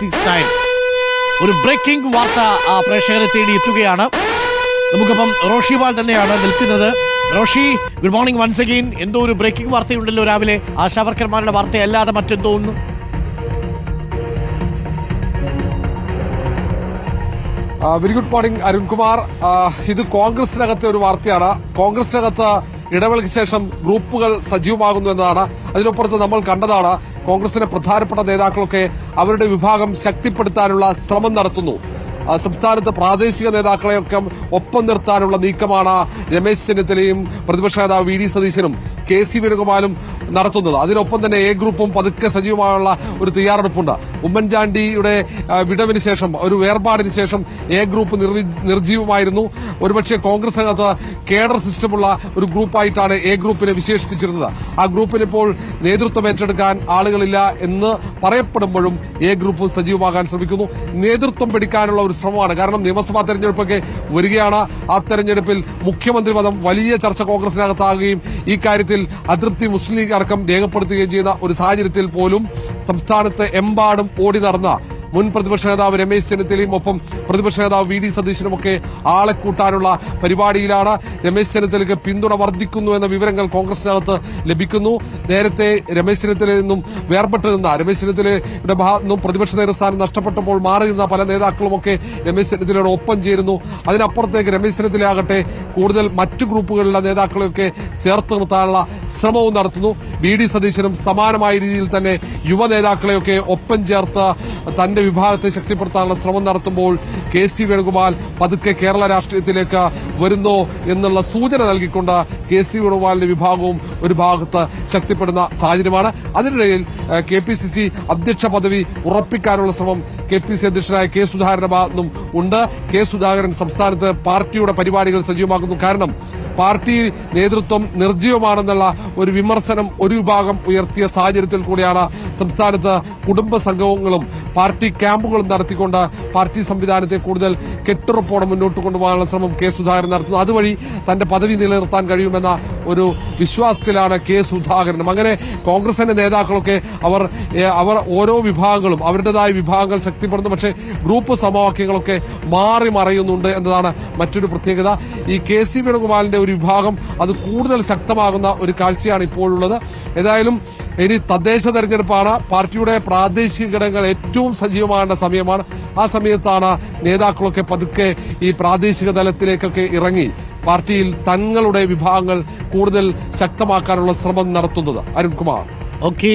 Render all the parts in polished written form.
369. ഒരു ബ്രേക്കിംഗ് വാർത്ത പ്രേക്ഷകരെ തേടി എത്തുകയാണ്. നമുക്കിപ്പം റോഷി പാൽ തന്നെയാണ് നിൽക്കുന്നത്. Roshi, good morning once again. എന്തോ ഒരു ബ്രേക്കിംഗ് വാർത്തയുണ്ടല്ലോ രാവിലെ, ആശാവർക്കർമാരുടെ വാർത്തയല്ലാതെ മറ്റെന്തോ ഒന്ന്. Very good morning Arunkumar. ഇത് കോൺഗ്രസിനകത്തെ ഒരു വാർത്തയാണ്. കോൺഗ്രസിനകത്ത് ഇടവേളയ്ക്ക് ശേഷം ഗ്രൂപ്പുകൾ സജീവമാകുന്നു എന്നതാണ്. അതിനപ്പുറത്ത് നമ്മൾ കണ്ടതാണ് കോൺഗ്രസിലെ പ്രധാനപ്പെട്ട നേതാക്കളൊക്കെ അവരുടെ വിഭാഗം ശക്തിപ്പെടുത്താനുള്ള ശ്രമം നടത്തുന്നു. സംസ്ഥാനത്ത് പ്രാദേശിക നേതാക്കളെയൊക്കെ ഒപ്പം നിർത്താനുള്ള നീക്കമാണ് രമേശ് ചെന്നിത്തലയും പ്രതിപക്ഷ നേതാവ് വി ഡി സതീശനും കെ.സി. വേണുഗോപാലും നടത്തുന്നത്. അതിനൊപ്പം തന്നെ എ ഗ്രൂപ്പും പതുക്കെ സജീവമായുള്ള ഒരു തയ്യാറെടുപ്പുണ്ട്. ഉമ്മൻചാണ്ടിയുടെ വിടവിന് ശേഷം, ഒരു വേർപാടിന് ശേഷം എ ഗ്രൂപ്പ് നിർജീവമായിരുന്നു. ഒരുപക്ഷെ കോൺഗ്രസിനകത്ത് കേഡർ സിസ്റ്റമുള്ള ഒരു ഗ്രൂപ്പായിട്ടാണ് എ ഗ്രൂപ്പിനെ വിശേഷിപ്പിച്ചിരുന്നത്. ആ ഗ്രൂപ്പിന് ഇപ്പോൾ നേതൃത്വം ഏറ്റെടുക്കാൻ ആളുകളില്ല എന്ന് പറയപ്പെടുമ്പോഴും എ ഗ്രൂപ്പ് സജീവമാകാൻ ശ്രമിക്കുന്നു. നേതൃത്വം പിടിക്കാനുള്ള ഒരു ശ്രമമാണ്. കാരണം നിയമസഭാ തെരഞ്ഞെടുപ്പൊക്കെ വരികയാണ്. ആ തെരഞ്ഞെടുപ്പിൽ മുഖ്യമന്ത്രി പദം വലിയ ചർച്ച കോൺഗ്രസിനകത്താകുകയും ഈ കാര്യത്തിൽ അതൃപ്തി മുസ്ലിം ലീഗ് അടക്കം രേഖപ്പെടുത്തുകയും ചെയ്യുന്ന ഒരു സാഹചര്യത്തിൽ പോലും സംസ്ഥാനത്ത് എമ്പാടും ഓടി നടന്ന മുൻ പ്രതിപക്ഷ നേതാവ് രമേശ് ചെന്നിത്തലയും ഒപ്പം പ്രതിപക്ഷ നേതാവ് വി ഡി സതീശനുമൊക്കെ ആളെ കൂട്ടാനുള്ള പരിപാടിയിലാണ്. രമേശ് ചെന്നിത്തലയ്ക്ക് പിന്തുണ വർദ്ധിക്കുന്നു എന്ന വിവരങ്ങൾ കോൺഗ്രസിനകത്ത് ലഭിക്കുന്നു. നേരത്തെ രമേശ് ചെന്നിത്തലയിൽ നിന്നും വേർപെട്ട് നിന്ന, രമേശ് ചെന്നിത്തലയുടെ ഭാഗത്തു നിന്നും പ്രതിപക്ഷ നേതൃസ്ഥാനം നഷ്ടപ്പെട്ടപ്പോൾ മാറി നിന്ന പല നേതാക്കളുമൊക്കെ രമേശ് ചെന്നിത്തലയോട് ഒപ്പം ചേരുന്നു. അതിനപ്പുറത്തേക്ക് രമേശ് ചെന്നിത്തലയാകട്ടെ കൂടുതൽ മറ്റു ഗ്രൂപ്പുകളിലെ നേതാക്കളെയൊക്കെ ചേർത്ത് നിർത്താനുള്ള ശ്രമവും നടത്തുന്നു. വി ഡി സതീശനും സമാനമായ രീതിയിൽ തന്നെ യുവ നേതാക്കളെയൊക്കെ ഒപ്പം ചേർത്ത് തന്റെ വിഭാഗത്തെ ശക്തിപ്പെടുത്താനുള്ള ശ്രമം നടത്തുമ്പോൾ കെ.സി. വേണുഗോപാൽ പതുക്കെ കേരള രാഷ്ട്രീയത്തിലേക്ക് വരുന്നു എന്നുള്ള സൂചന നൽകിക്കൊണ്ട് കെ.സി. വേണുഗോപാലിന്റെ വിഭാഗവും ഒരു ഭാഗത്ത് ശക്തിപ്പെടുന്ന സാഹചര്യമാണ്. അതിനിടയിൽ കെ.പി.സി.സി. അധ്യക്ഷ പദവി ഉറപ്പിക്കാനുള്ള ശ്രമം കെ.പി.സി. അധ്യക്ഷനായ കെ. സുധാകരന്റെ ഭാഗത്തുനിന്നും ഉണ്ട്. കെ. സുധാകരൻ സംസ്ഥാനത്ത് പാർട്ടിയുടെ പരിപാടികൾ സജീവമാക്കുന്നു. കാരണം പാർട്ടി നേതൃത്വം നിർജ്ജീവമാണെന്നുള്ള ഒരു വിമർശനം ഒരു വിഭാഗം ഉയർത്തിയ സാഹചര്യത്തിൽ കൂടിയാണ് സംസ്ഥാനത്ത് കുടുംബ സംഗമങ്ങളും പാർട്ടി ക്യാമ്പുകളും നടത്തിക്കൊണ്ട് പാർട്ടി സംവിധാനത്തെ കൂടുതൽ കെട്ടുറപ്പോടെ മുന്നോട്ട് കൊണ്ടുപോകാനുള്ള ശ്രമം കെ. സുധാകരൻ നടത്തുന്നു. അതുവഴി തന്റെ പദവി നിലനിർത്താൻ കഴിയുമെന്ന ഒരു വിശ്വാസത്തിലാണ് കെ. സുധാകരനും. അങ്ങനെ കോൺഗ്രസിന്റെ നേതാക്കളൊക്കെ അവർ ഓരോ വിഭാഗങ്ങളും അവരുടേതായ വിഭാഗങ്ങൾ ശക്തിപ്പെടുന്നു. പക്ഷേ ഗ്രൂപ്പ് സമവാക്യങ്ങളൊക്കെ മാറി മറയുന്നുണ്ട് എന്നതാണ് മറ്റൊരു പ്രത്യേകത. ഈ കെ.സി. വേണുഗോപാലിന്റെ ഒരു വിഭാഗം അത് കൂടുതൽ ശക്തമാകുന്ന ഒരു കാഴ്ചയാണ് ഇപ്പോഴുള്ളത്. ഏതായാലും ഇനി തദ്ദേശ തെരഞ്ഞെടുപ്പാണ്. പാർട്ടിയുടെ പ്രാദേശിക ഘടകങ്ങൾ ഏറ്റവും സജീവമാകേണ്ട സമയമാണ്. ആ സമയത്താണ് നേതാക്കളൊക്കെ പതുക്കെ ഈ പ്രാദേശിക തലത്തിലേക്കൊക്കെ ഇറങ്ങി പാർട്ടിയിൽ തങ്ങളുടെ വിഭാഗങ്ങൾ കൂടുതൽ ശക്തമാക്കാനുള്ള ശ്രമം നടത്തുന്നത്. അരുൺകുമാർ. ഓക്കെ,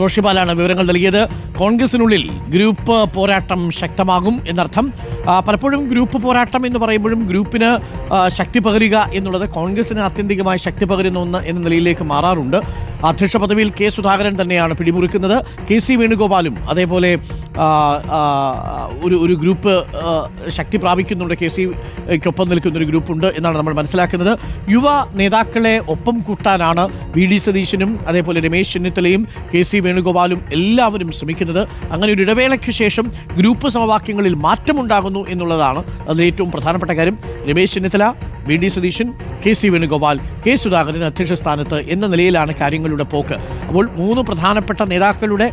റോഷിപാലാണ് വിവരങ്ങൾ നൽകിയത്. കോൺഗ്രസിനുള്ളിൽ ഗ്രൂപ്പ് പോരാട്ടം ശക്തമാകും എന്നർത്ഥം. പലപ്പോഴും ഗ്രൂപ്പ് പോരാട്ടം എന്ന് പറയുമ്പോഴും ഗ്രൂപ്പിന് ശക്തി പകരുക എന്നുള്ളത് കോൺഗ്രസിന് ആത്യന്തികമായി ശക്തി പകരുന്ന ഒന്ന് എന്ന നിലയിലേക്ക് മാറാറുണ്ട്. അധ്യക്ഷ പദവിയിൽ കെ. സുധാകരൻ തന്നെയാണ് പിടിമുറുക്കുന്നത്. കെ.സി. വേണുഗോപാലും അതേപോലെ ഒരു ഗ്രൂപ്പ് ശക്തി പ്രാപിക്കുന്നുണ്ട്. കെ.സി.ക്കൊപ്പം നിൽക്കുന്ന ഒരു ഗ്രൂപ്പുണ്ട് എന്നാണ് നമ്മൾ മനസ്സിലാക്കുന്നത്. യുവ നേതാക്കളെ ഒപ്പം കൂട്ടാനാണ് വി ഡി സതീശനും അതേപോലെ രമേശ് ചെന്നിത്തലയും കെ.സി. വേണുഗോപാലും എല്ലാവരും ശ്രമിക്കുന്നത്. അങ്ങനെ ഒരു ഇടവേളയ്ക്ക് ശേഷം ഗ്രൂപ്പ് സമവാക്യങ്ങളിൽ മാറ്റമുണ്ടാകുന്നു എന്നുള്ളതാണ് അതിൽ ഏറ്റവും പ്രധാനപ്പെട്ട കാര്യം. Ramesh Chennithala, V D Satheesan, KC. Venugopal, K. Sudhakaran അധ്യക്ഷ സ്ഥാനത്ത് എന്ന നിലയിലാണ് കാര്യങ്ങളുടെ പോക്ക്. അപ്പോൾ മൂന്ന് പ്രധാനപ്പെട്ട നേതാക്കളുടെ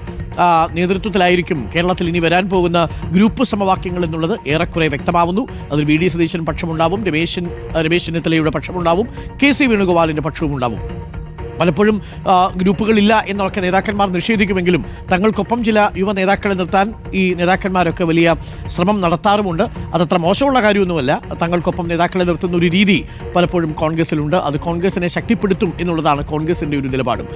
നേതൃത്വത്തിലായിരിക്കും കേരളത്തിൽ ഇനി വരാൻ പോകുന്ന ഗ്രൂപ്പ് സമവാക്യങ്ങൾ എന്നുള്ളത് ഏറെക്കുറെ വ്യക്തമാവുന്നു. അതിൽ വി ഡി സതീശൻ പക്ഷമുണ്ടാവും, രമേശ് ചെന്നിത്തലയുടെ പക്ഷമുണ്ടാവും, കെ.സി. വേണുഗോപാലിന്റെ പക്ഷവും ഉണ്ടാവും. പലപ്പോഴും ഗ്രൂപ്പുകളില്ല എന്നൊക്കെ നേതാക്കന്മാർ നിഷേധിക്കുമെങ്കിലും തങ്ങൾക്കൊപ്പം ചില യുവ നേതാക്കളെ നിർത്താൻ ഈ നേതാക്കന്മാരൊക്കെ വലിയ ശ്രമം നടത്താറുമുണ്ട്. അതത്ര മോശമുള്ള കാര്യമൊന്നുമല്ല. തങ്ങൾക്കൊപ്പം നേതാക്കളെ നിർത്തുന്ന ഒരു രീതി പലപ്പോഴും കോൺഗ്രസിലുണ്ട്. അത് കോൺഗ്രസിനെ ശക്തിപ്പെടുത്തും എന്നുള്ളതാണ് കോൺഗ്രസിന്റെ ഒരു നിലപാടും.